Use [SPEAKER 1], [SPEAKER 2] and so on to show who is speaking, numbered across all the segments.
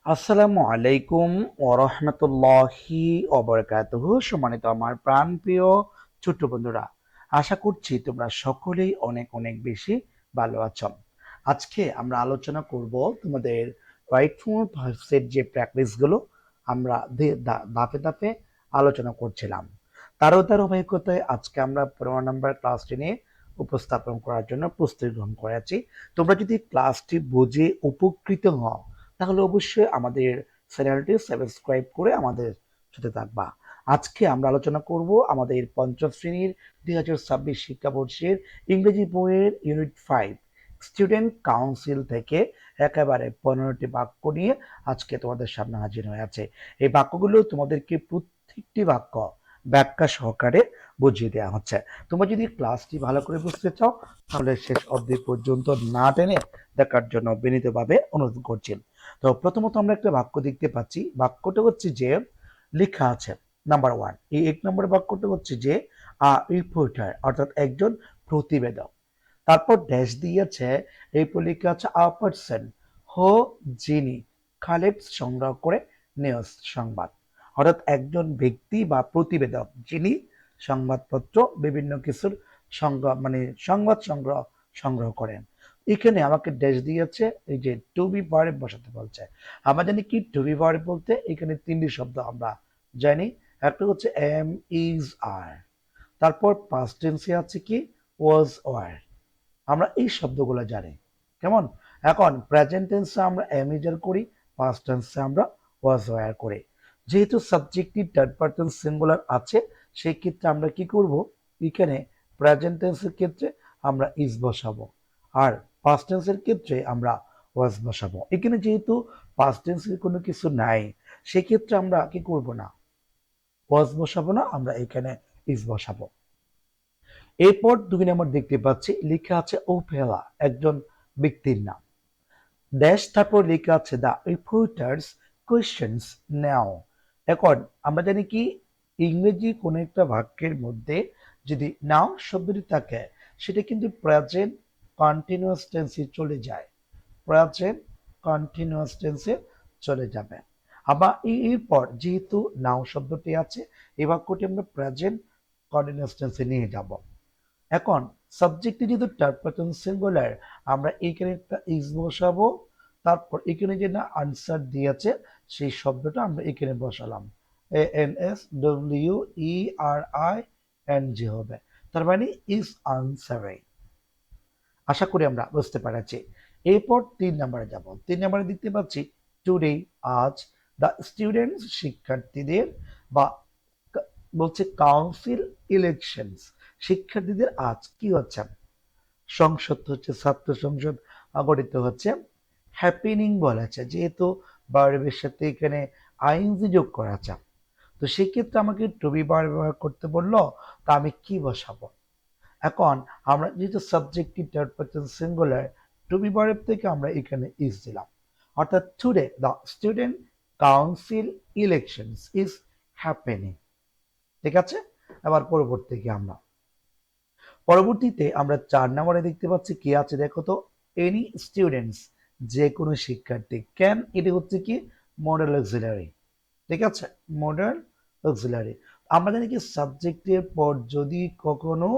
[SPEAKER 1] আসসালামু আলাইকুম ওরহমতুল্লাহি ওবরকাতুহু। সম্মানিত আমার প্রাণপ্রিয় ছোট্ট বন্ধুরা, আশা করছি তোমরা সকলেই অনেক অনেক বেশি ভালো আছো। আজকে আমরা আলোচনা করব তোমাদের রাইট ফ্রম ভার্সের যে প্র্যাকটিসগুলো আমরা ধাপে ধাপে আলোচনা করছিলাম, তারও ধারাবাহিকতায় আজকে আমরা 15 নম্বর ক্লাসটি নিয়ে উপস্থাপন করার জন্য প্রস্তুতি গ্রহণ করেছি। তোমরা যদি ক্লাসটি বুঝে উপকৃত হও তাহলে অবশ্যই আমাদের চ্যানেলটি সাবস্ক্রাইব করে আমাদের সাথে থাকবা। আজকে আমরা আলোচনা করব আমাদের পঞ্চম শ্রেণীর 2026 শিক্ষাবর্ষের ইংরেজি বইয়ের ইউনিট 5 স্টুডেন্ট কাউন্সিল থেকে একেবারে 15টি বাক্য নিয়ে আজকে তোমাদের সামনে হাজির হয়ে আছে। এই বাক্যগুলো তোমাদেরকে প্রত্যেকটি বাক্য ব্যাখ্যা সহকারে বুঝিয়ে দেওয়া হচ্ছে। তোমরা যদি ক্লাসটি ভালো করে বুঝতে চাও তাহলে শেষ অবধি পর্যন্ত না টেনে দেখার জন্য বিনীতভাবে অনুরোধ করছি। তো প্রথমত আমরা একটা বাক্য দেখতে পাচ্ছি, বাক্যটা হচ্ছে যে লেখা আছে নাম্বার 1, এই 1 নম্বর বাক্যটা হচ্ছে যে রিপোর্টার অর্থাৎ একজন প্রতিবেদক। তারপর ড্যাশ দিয়েছে, এরপর লেখা আছে আ পারসন হো যিনি কালেক্ট সংগ্রহ করে নিউজ সংবাদ, অর্থাৎ একজন ব্যক্তি বা প্রতিবেদক যিনি সংবাদপত্র বিভিন্ন কিছুর সংগ্রহ সংবাদ সংগ্রহ করেন। এখানে আমাকে ড্যাশ দিয়েছে, এই যে টু বি ভার্ব বসাতে বলছে। আমরা জানি কি টু বি ভার্ব বলতে এখানে তিনটি শব্দ আমরা জানি। একটা হচ্ছে এম ইজ আর, তারপর পাস্ট টেন্সে আছে কি ওয়াজ ওয়ার, আমরা এই শব্দগুলো জানি কেমন। এখন প্রেজেন্ট টেন্সে আমরা এম ইজ আর করি, পাস্ট টেন্সে আমরা ওয়াজ ওয়ার করি। যেহেতু সাবজেক্টিভ থার্ড পারসন সিঙ্গুলার আছে সেই ক্ষেত্রে আমরা কি করব, এখানে প্রেজেন্ট টেন্সের ক্ষেত্রে আমরা ইজ বসাবো, আর পাস্ট টেন্সের ক্ষেত্রে আমরা ওয়াজ বসাবো। এখানে যেহেতু পাস্ট টেন্সের কোনো কিছু নাই সেক্ষেত্রে আমরা কি করব না, ওয়াজ বসাবো না, আমরা এখানে ইজ বসাবো। এরপর 2 নম্বর দেখতে পাচ্ছি লেখা আছে ওপেলা, একজন ব্যক্তির নাম। ড্যাশ তারপর লেখা আছে দ্য রিপোর্টার্স কোয়েশ্চেন্স নাও। এখন আমরা জানি কি ইংরেজি কোন একটা বাক্যের মধ্যে যদি নাও শব্দটি থাকে সেটা কিন্তু প্রেজেন্ট কন্টিনিউয়াস টেন্সে চলে যায়, প্রেজেন্ট কন্টিনিউয়াস টেন্সে চলে যাবে। আবার এরপর যেহেতু নাও শব্দটি আছে এই বাক্যটি আমরা প্রেজেন্ট কন্টিনিউয়াস টেন্সে নিয়ে যাব। এখন সাবজেক্টে যেহেতু থার্ড পারসন সিঙ্গুলার আমরা এখানে একটা ইজ বসাবো, তারপর এখানে যে না আনসার দিয়েছে সেই শব্দটা আমরা এখানে বসালাম, A N S W E R I N G হবে, তার মানে ইজ আনসারিং। আশা করি আমরা বুঝতে পারছি। এরপর 3 নম্বরে যাব। 3 নম্বরে দেখতে পাচ্ছি টুডে আজ দ্য স্টুডেন্টস শিক্ষার্থীদের বা বলছে কাউন্সিল ইলেকশনস, শিক্ষার্থীদের আজ কি হচ্ছে, সংসদ হচ্ছে, ছাত্র সংসদ গঠিত হচ্ছে। হ্যাপেনিং বলেছে, যেহেতু ভার্বের সাথে এখানে আইএনজি যোগ করা আছে তো সেক্ষেত্রে আমাকে টু বি ভার্ব ব্যবহার করতে বললো, তা আমি কি বসাবো। এখন আমরা যেহেতু subjective third person singular to be verb থেকে আমরা এখানে ইজ দিলাম, অর্থাৎ today the student council elections is happening. ঠিক আছে, এবার পরবর্তী কি আমরা পরবর্তীতে আমরা 4 নম্বরে দেখতে পাচ্ছি কি আছে দেখো তো, এনি স্টুডেন্টস, যে কোনো শিক্ষার্থী। ক্যান এটা হচ্ছে কি মডেল অক্সিলারি, ঠিক আছে, মডেল অক্সিলারি। আমরা জানি কি সাবজেক্টের পর যদি কখনো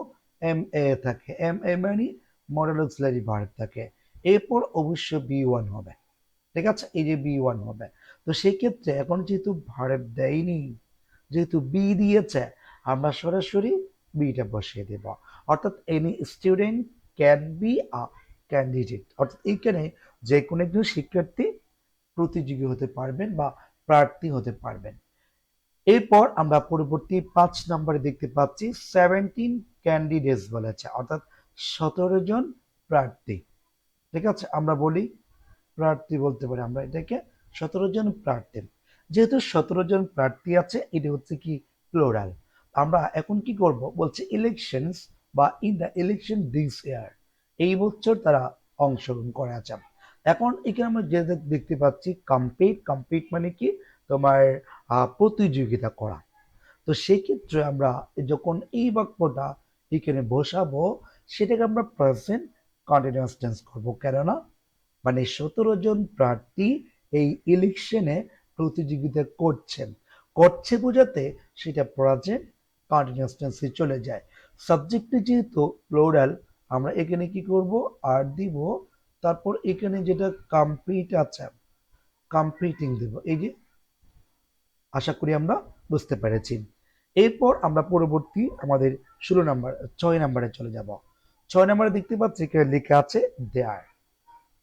[SPEAKER 1] এম এ থাকে, এম এ মানে মডেল অক্সিলারি ভার্ব থাকে, এরপর অবশ্যই বি ওয়ান হবে, ঠিক আছে, এই যে বি ওয়ান হবে। তো সেই ক্ষেত্রে এখন যেহেতু ভার্ব দেয়নি, যেহেতু বি দিয়েছে আমরা সরাসরি বিটা বসিয়ে দেব, অর্থাৎ any student can be a candidate, অর্থাৎ এইখানে যে কোনো একজন শিক্ষার্থী প্রতিযোগী হতে পারবেন বা প্রার্থী হতে পারবেন। এরপর আমরা পরবর্তী 5 নম্বরে দেখতে পাচ্ছি 17 ক্যান্ডিডেটস বলেছে, অর্থাৎ 17 জন প্রার্থী। ঠিক আছে, আমরা বলি প্রার্থী বলতে পারি আমরা এটাকে, 17 জন প্রার্থী। যেহেতু 17 জন প্রার্থী আছে এটা হচ্ছে কি প্লোরাল, আমরা এখন কি করব বলছে ইলেকশনস বা ইন দ্য ইলেকশন দিস ইয়ার, এই বছর তারা অংশগ্রহণ করে আছে। এখন এখানে আমরা যে দেখতে পাচ্ছি কম্পিট, কম্পিট মানে কি তোমার প্রতিযোগিতা করা। তো সেক্ষেত্রে আমরা যখন এই বাক্যটা এখানে বসাবো সেটাকে আমরা প্রেজেন্ট কন্টিনিউয়াস টেন্স করবো, কেননা মানে 17 জন প্রার্থী এই ইলেকশনে প্রতিযোগিতা করছেন, করছে বোঝাতে সেটা প্রেজেন্ট কন্টিনিউয়াস টেন্সে চলে যায়। সাবজেক্টে যেহেতু প্লুরাল, আমরা এখানে কি করব, আর দিব, তারপর এখানে যেটা কমপ্লিট আছে কমপ্লিটিং দেব। এই যে, আশা করি আমরা বুঝতে পেরেছি। এরপর আমরা পরবর্তী আমাদের 16 নাম্বার 6 নাম্বারে চলে যাব। 6 নাম্বারে দেখতে পাচ্ছি এখানে লেখা আছে দেয়ার।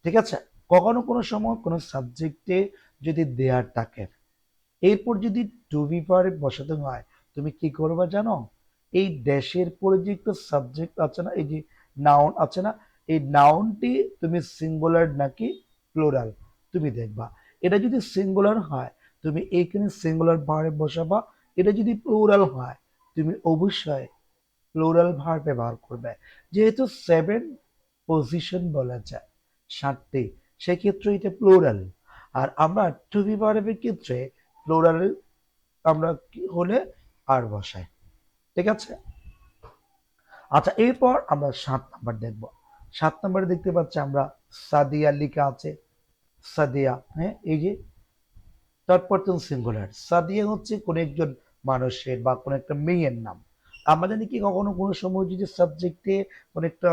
[SPEAKER 1] ঠিক আছে, কখনো কোনো সময় কোনো সাবজেক্টে যদি দেয়ার থাকে, এরপর যদি টু বি ভার্ব বসাতে হয়, তুমি কি করবে জানো? এই ড্যাশের পরে যে একটা সাবজেক্ট আছে না, এই যে নাউন আছে না, এই নাউনটি তুমি সিঙ্গুলার নাকি প্লুরাল তুমি দেখবা। এটা যদি সিঙ্গুলার হয় তুমি এইখানে সিঙ্গুলার ভার্ব বসাবা, এটা যদি প্লুরাল হয় তুমি অবশ্যই প্লুরাল ভার্ব ব্যবহার করবে। যেহেতু 7 পজিশন বলা যায়, 7টি, সেক্ষেত্রে এটা প্লুরাল। আর আমরা টু বি ভার্বের ক্ষেত্রে প্লুরাল আমরা কি হলে আর বসাই। ঠিক আছে, আচ্ছা এরপর আমরা 7 নাম্বার দেখব। 7 নাম্বারে দেখতে পাচ্ছি আমরা সাদিয়া লেখা আছে। সাদিয়া, হ্যাঁ, এই যে থার্ড পারসন সিঙ্গুলার। সাদিয়া হচ্ছে কোন একজন মানুষের বা কোন একটা মেয়ের নাম। আমরা জানি কি কখনো কোনো সময় যদি সাবজেক্টে কোন একটা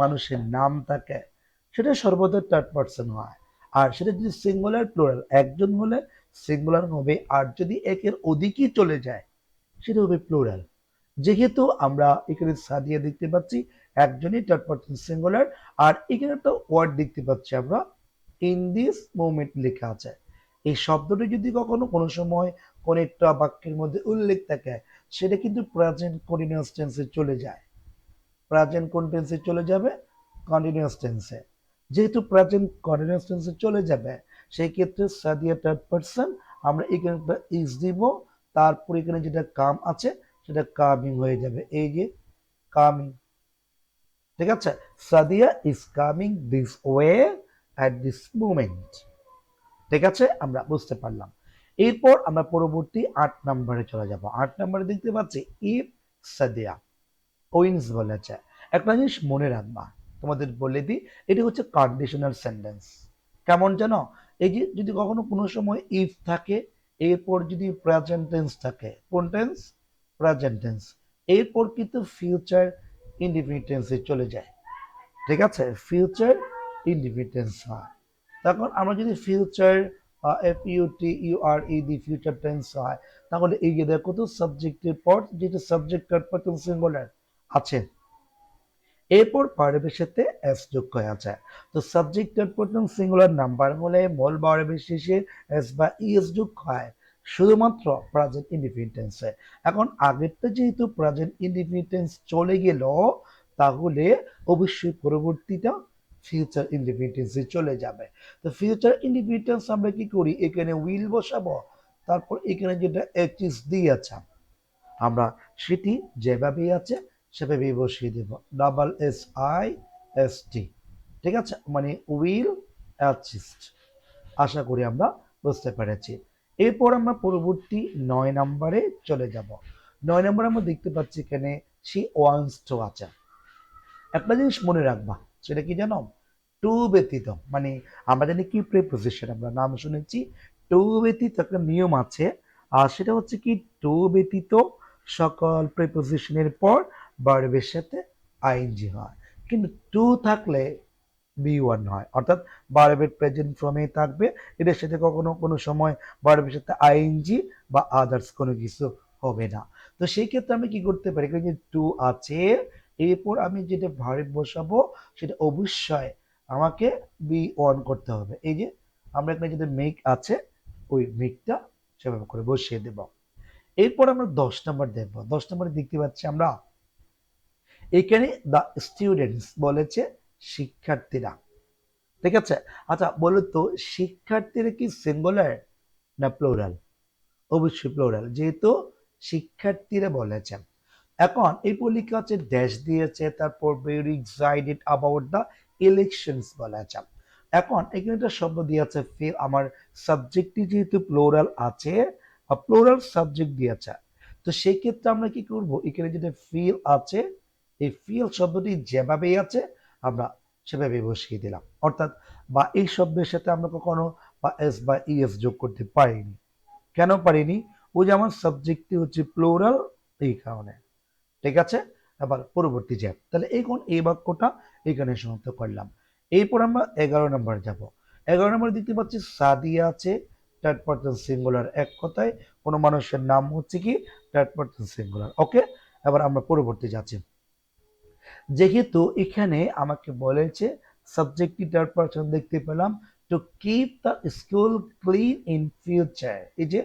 [SPEAKER 1] মানুষের নাম থাকে, সেটা সর্বদা থার্ড পারসন হয়। আর সেটা যদি সিঙ্গুলার প্লুরাল, একজন হলে সিঙ্গুলার হবে, আর যদি একের অধিকই চলে যায় সেটা হবে প্লুরাল। যেহেতু আমরা এখানে সাদিয়া দেখতে পাচ্ছি একজনই থার্ড পারসন সিঙ্গুলার, আর এখানে একটা ওয়ার্ড দেখতে পাচ্ছি আমরা ইন দিস মোমেন্ট লেখা আছে। এই শব্দটি যদি কখনো কোনো সময় কোন একটা বাক্যের মধ্যে উল্লেখ থাকে, সেটা কিন্তু প্রেজেন্ট কন্টিনিউয়াস টেন্সে চলে যায়। প্রেজেন্ট কোন টেন্সে চলে যাবে? কন্টিনিউয়াস টেন্সে। যেহেতু প্রেজেন্ট কন্টিনিউয়াস টেন্সে চলে যাবে, সেই ক্ষেত্রে সাদিয়া থার্ড পারসন, আমরা এখানে একটা ইজ দিব, তারপর এখানে যেটা কাম আছে সেটা কামিং হয়ে যাবে। এই যে কামিং, ঠিক আছে, Sadia is coming this way at this moment. ঠিক আছে, আমরা বুঝতে পারলাম। এরপর আমরা পরবর্তী 8 নাম্বারে চলে যাব। 8 নাম্বারে দেখতে পাচ্ছি ইফ সাদিয়া উইন্স বলেছে। একটা জিনিস মনে রাখবা, তোমাদের বলে দিই, এটি হচ্ছে কন্ডিশনাল সেন্টেন্স। কেমন জানো? এই যে যদি কখনো কোনো সময় ইফ থাকে, এরপর যদি প্রেজেন্ট টেন্স থাকে, কোন টেন্স? প্রেজেন্ট টেন্স, এরপর কিন্তু ফিউচার ইনডিফিনিট টেন্সে চলে যায়। ঠিক আছে, ফিউচার ইনডিফিনিট টেন্স হয়। তখন আমরা যদি future F U T U R E the future tense হয়, তাহলে এই যে দেখো তো সাবজেক্টের পর যেটা সাবজেক্ট থার্ড পারসন সিঙ্গুলার আছে, এরপর ভার্বের সাথে এস যোগ করা যায়। তো subject third person singular number হলে মূল ভার্বের শেষে এস বা ইএস যোগ হয় শুধুমাত্র প্রেজেন্ট ইনডিফিনিট টেন্সে। এখন আগেরটা যেহেতু প্রেজেন্ট ইনডিফিনিট টেন্স চলে গেল, তাহলে অবশ্যই পরবর্তীটা ফিউচার ইনডিফিনিট টেন্সে চলে যাবে। তো ফিউচার ইনডিফিনিট টেন্স আমরা কি করি? এখানে উইল বসাবো, তারপর এখানে যেটা এইচ দিয়েছে আমরা সেটি যেভাবেই আছে সেভাবেই বসিয়ে দেব, double S I S T. ঠিক আছে, মানে উইল অ্যাসিস্ট। আশা করি আমরা বুঝতে পেরেছি। এরপর আমরা পরবর্তী 9 নাম্বারে চলে যাব। 9 নাম্বারে আমরা দেখতে পাচ্ছি এখানে সি ওয়ান্স টু আছে। একটা জিনিস মনে রাখবা, সেটা কি জানো? টু ব্যতীত, মানে আমরা জানি কি প্রিপোজিশন, আমরা নাম শুনেছি। টু ব্যতীত একটা নিয়ম আছে, আর সেটা হচ্ছে কি টু ব্যতীত সকল প্রিপোজিশনের পর ভার্বের সাথে আইএনজি হয়, কিন্তু টু থাকলে বি ওয়ান হয়, অর্থাৎ ভার্বের প্রেজেন্ট ফর্মে থাকবে, এটার সাথে কখনো কোনো সময় ভার্বের সাথে আইএনজি বা আদার্স কোনো কিছু হবে না। তো সেই ক্ষেত্রে আমি কি করতে পারি, এখানে যে টু আছে, এরপর আমি যেটা ভার্ব বসাবো সেটা অবশ্যই আমাকে বি ওয়ান করতে হবে। এই যে আমরা এখানে যেটা মেক আছে, ওই মেকটা সেভাবে করে বসিয়ে দেব। এরপর আমরা 10 নাম্বার দেখবো। 10 নাম্বারে দেখতে পাচ্ছি আমরা এখানে দ্য স্টুডেন্টস বলেছে শিক্ষার্থীরা। ঠিক আছে, আচ্ছা বলো তো শিক্ষার্থীরা কি সিঙ্গুলার না প্লুরাল? অবশ্যই প্লুরাল, যেহেতু শিক্ষার্থীরা বলেছেন। এখন এই লেখা আছে ড্যাশ দিয়েছে, তারপর very excited about the elections বলেছে। এখন এখানে একটা শব্দ দিয়েছে ফিল, আমার সাবজেক্টটি যেহেতু প্লুরাল আছে বা প্লুরাল সাবজেক্ট দিয়েছে, তো সেই ক্ষেত্রে আমরা কি করব, এখানে যেটা ফিল আছে এই ফিল শব্দটি যেভাবেই আছে আমরা সেভাবে বসিয়ে দিলাম, অর্থাৎ বা এই শব্দের সাথে আমরা কখনো বা এস বা ইএস যোগ করতে পারিনি। কেন পারিনি? ওই যে আমার সাবজেক্টটি হচ্ছে প্লুরাল, এই কারণে। ঠিক আছে, আবার পরবর্তী জ্যাপ, তাহলে এখন এই বাক্যটা এখানে সমাপ্ত করলাম। এরপর আমরা 11 নম্বর যাব। 11 নম্বর দেখতে পাচ্ছি সাদিয়া আছে, থার্ড পারসন সিঙ্গুলার, এক কথায় কোনো মানুষের নাম হচ্ছে কি থার্ড পারসন সিঙ্গুলার। ওকে, এবার আমরা পরবর্তী যাচ্ছি। যেহেতু এখানে আমাকে বলেছে সাবজেক্টটি থার্ড পারসন দেখতে পেলাম, to keep the school clean in future, এই যে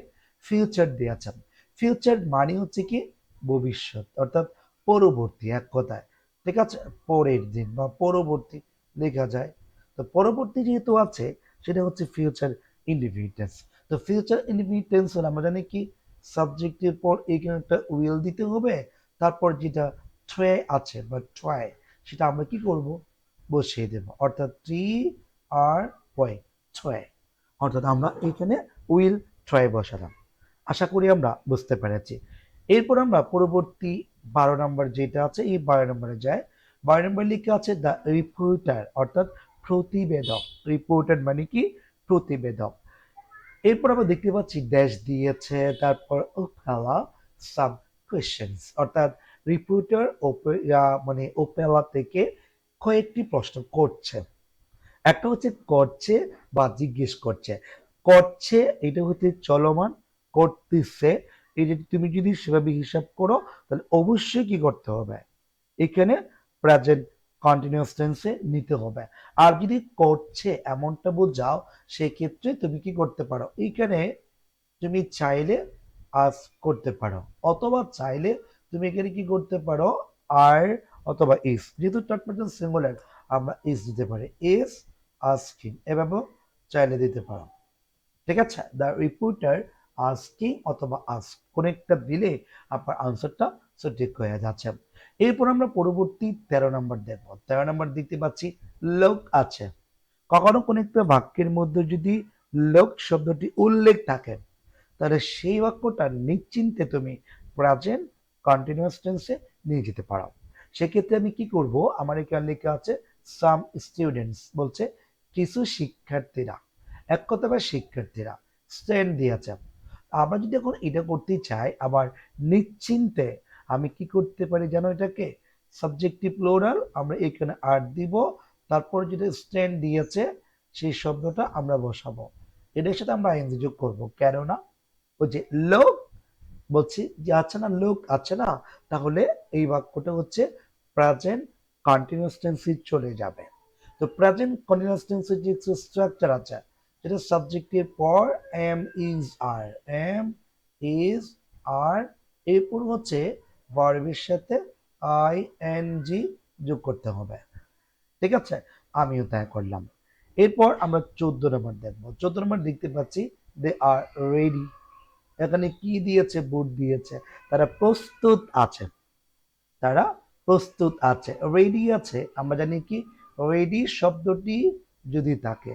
[SPEAKER 1] ফিউচার দিয়েছেন, ফিউচার মানে হচ্ছে কি ভবিষ্যৎ, অর্থাৎ পরবর্তী, এক কথায়। ঠিক আছে, পরের দিন বা পরবর্তী লেখা যায়। তো পরবর্তী যেহেতু আছে সেটা হচ্ছে ফিউচার ইনডিফিনিটেন্স। তো ফিউচার ইনডিফিনিটেন্স হলে আমরা জানি কি সাবজেক্টের পর এখানে একটা উইল দিতে হবে, তারপর যেটা ট্রে আছে বা ট্রাই, সেটা আমরা কি করব, বসিয়ে দেব, অর্থাৎ টি আর ওয়াই, ট্রাই, অর্থাৎ আমরা এখানে উইল ট্রাই বসালাম। আশা করি আমরা বুঝতে পেরেছি। এরপর আমরা পরবর্তী 12 নম্বর যেটা আছে, এই 12 নম্বরে যায়। 12 নম্বর লিখে আছে দ্য রিপোর্টার, অর্থাৎ প্রতিবেদক। রিপোর্টার মানে কি প্রতিবেদক। এরপর আমরা দেখতে পাচ্ছি ড্যাশ দিয়েছে, তারপর ওপেলা সাব কোয়েশ্চেন্স, অর্থাৎ রিপোর্টার মানে ওপেলা থেকে কয়েকটি প্রশ্ন করছে। একটা হচ্ছে করছে বা জিজ্ঞেস করছে। করছে এটা হচ্ছে চলমান, করতেছে এটা তুমি যদি সেভাবে হিসাব করো তাহলে অবশ্যই কি করতে হবে, এখানে প্রেজেন্ট কন্টিনিউয়াস টেন্সে নিতে হবে। আর যদি করছে এমনটা বোঝাও সেক্ষেত্রে তুমি কি করতে পারো, এইখানে তুমি চাইলে আস করতে পারো, অথবা চাইলে তুমি এখানে কি করতে পারো আর, অথবা ইস, যেহেতু থার্ড পারসন সিঙ্গুলার আমরা ইস দিতে পারি, ইস আস্কিং, এভাবে চাইলে দিতে পারো। ঠিক আছে, দ্য রিপোর্টার আস্কিং অথবা আস্ক, কোন একটা দিলে আপনার আনসারটা সঠিক হয়ে যাচ্ছে। এরপর আমরা পরবর্তী 13 নম্বর দেখব। 13 নম্বর দেখতে পাচ্ছি লোক আছে। কখনো কোন একটা বাক্যের মধ্যে যদি লোক শব্দটি উল্লেখ থাকে তাহলে সেই বাক্যটা নিশ্চিন্তে তুমি প্রেজেন্ট কন্টিনিউয়াস টেন্সে নিয়ে যেতে পারো। সেক্ষেত্রে আমি কি করব, আমার এখানে লেখা আছে সাম স্টুডেন্টস, বলছে কিছু শিক্ষার্থীরা, এক কথা বা শিক্ষার্থীরা স্ট্যান্ড দিয়েছে। আমরা যদি এখন এটা করতে চাই আবার নিশ্চিন্তে, আমি কি করতে পারি জানো, এটাকে সাবজেক্টিভ প্লুরাল, আমরা এখানে আর দিব, তারপর যেটা স্ট্যান্ড দিয়েছে সেই শব্দটা আমরা বসাবো, এটার সাথে আমরা আইএনজি যোগ করবো, কেননা ওই যে লোক বলছি যে আছে না, লোক আছে না, তাহলে এই বাক্যটা হচ্ছে প্রেজেন্ট কন্টিনিউয়াস টেন্সে চলে যাবে। তো প্রেজেন্ট কন্টিনিউয়াস টেন্সের যে স্ট্রাকচার আছে সেটা সাবজেক্টের পর M is R, M is R, এরপর হচ্ছে ভার্বের সাথে আই এন জি যোগ করতে হবে। ঠিক আছে, আমিও তাই করলাম। এরপর আমরা 14 নম্বর দেখবো। 14 নম্বর দেখতে পাচ্ছি দে আর রেডি, এখানে কি দিয়েছে, বুট দিয়েছে, তারা প্রস্তুত আছে, তারা প্রস্তুত আছে, রেডি আছে, আমরা জানি কি রেডি শব্দটি যদি থাকে,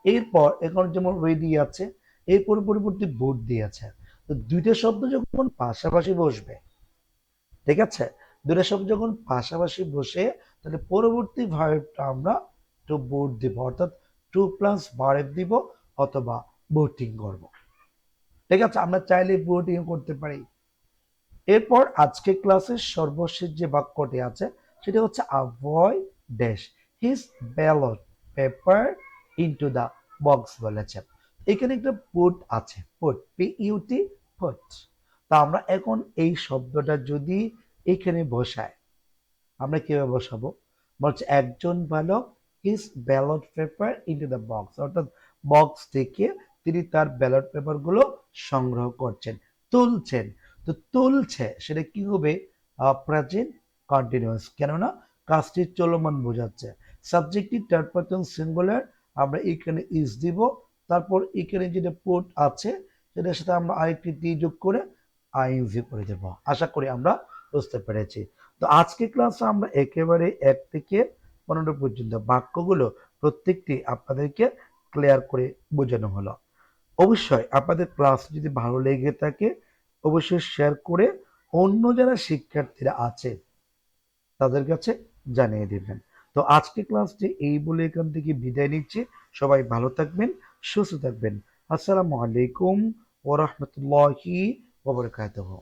[SPEAKER 1] এরপর এখন যেমন রেডি আছে, এরপর পরবর্তী বুট দিয়েছে, তো দুইটা শব্দ যখন পাশাপাশি বসবে, ঠিক আছে, দুইটা শব্দ যখন পাশাপাশি বসে, তাহলে পরবর্তী ভার্বটা আমরা টু বুট দিব, অর্থাৎ টু প্লাস ভার্ব দিব অথবা বুটিং করব। ঠিক আছে, আমরা চাইলে বুটিং করতে পারি। এরপর আজকে ক্লাসের সর্বশেষ যে বাক্যটি আছে সেটা হচ্ছে avoid dash his ballot paper into the box বলেছে। এখানে একটা পুট আছে, পুট পিইউটি, পুট। তা আমরা এখন এই শব্দটা যদি এখানে বসাই, আমরা কিভাবে বসাবো, বলছে একজন বালক his ballot paper into the box, অর্থাৎ বক্স থেকে তিনি তার ব্যালট পেপার গুলো সংগ্রহ করছেন, তুলছেন। তো তুলছে সেটা কি হবে, প্রেজেন্ট কন্টিনিউয়াস, কেননা কাজটি চলমান বোঝাচ্ছে। সাবজেক্টিভ থার্ড পারসন সিঙ্গুলার, আমরা এখানে ইজ দিব, তারপর এখানে যেটা পুট আছে সেটার সাথে আমরা আরেকটি টি যোগ করে আইএনজি করে দেব। আশা করি আমরা বুঝতে পেরেছি। তো আজকে ক্লাসে আমরা একেবারে 1 থেকে 15 পর্যন্ত বাক্যগুলো প্রত্যেকটি আপনাদেরকে ক্লিয়ার করে বোঝানো হলো। অবশ্যই আপনাদের ক্লাস যদি ভালো লেগে থাকে অবশ্যই শেয়ার করে অন্য যারা শিক্ষার্থীরা আছে তাদের কাছে জানিয়ে দিবেন। তো আজকে ক্লাসটি এই বলে এখান থেকে বিদায় নিচ্ছি। সবাই ভালো থাকবেন, সুস্থ থাকবেন। আসসালামু আলাইকুম ওয়া রাহমাতুল্লাহি ওয়া বারাকাতুহু।